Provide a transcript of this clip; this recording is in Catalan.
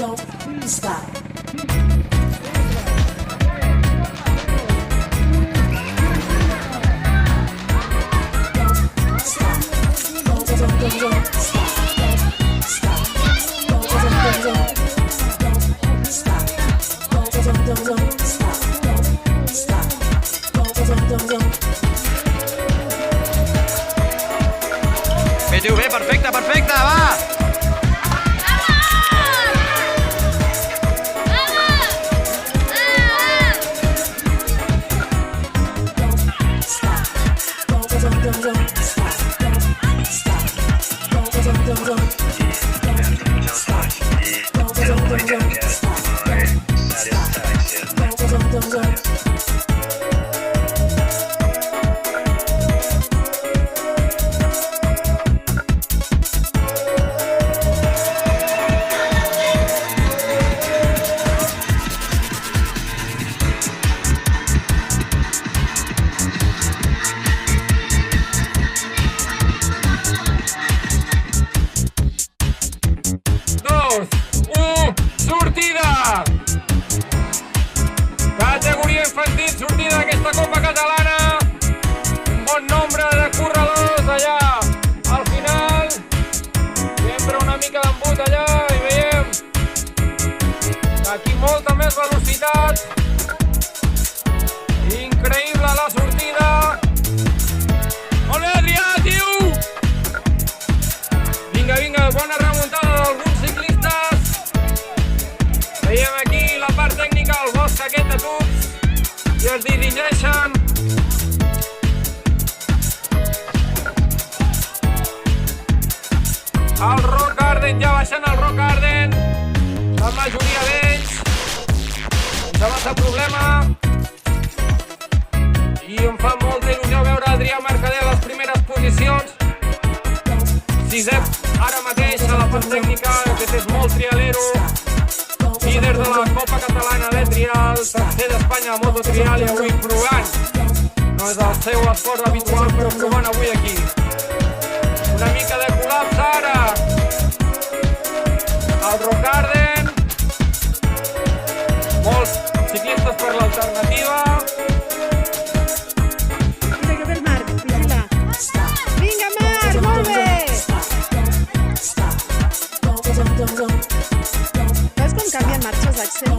Bé, tio, bé, perfecte, perfecte, va! Sortida! Categoria infantil, sortida d'aquesta Copa Catalana. Un bon nombre de corredors allà. Al final, sempre una mica d'embut allà i veiem aquí molta més velocitat. Increïble la sortida. Molt bé, Adrià, tio! Vinga, vinga, bona remuntada d'alguns ciclistes. Veiem aquí la part tècnica, el bosc aquest de tubs, i es dirigeixen al Rock Garden, ja baixant al Rock Garden, la majoria d'ells, sense massa problema, i em fa molta il·lusió veure Adrià Mercader a les primeres posicions, sisè ara mateix a la part tècnica, aquest és molt trialero, líder de la Copa Catalana de Trial, tercer d'Espanya a Moto Trial i avui provant. No és el seu esport habitual, però provant avui aquí. Una mica de col·lapse ara. Al Rock Garden. Molts ciclistes per l'alternativa. Mira que ve el Marc, vigila. Vinga, Marc, molt bé! Veus com canvien marxes, Axel?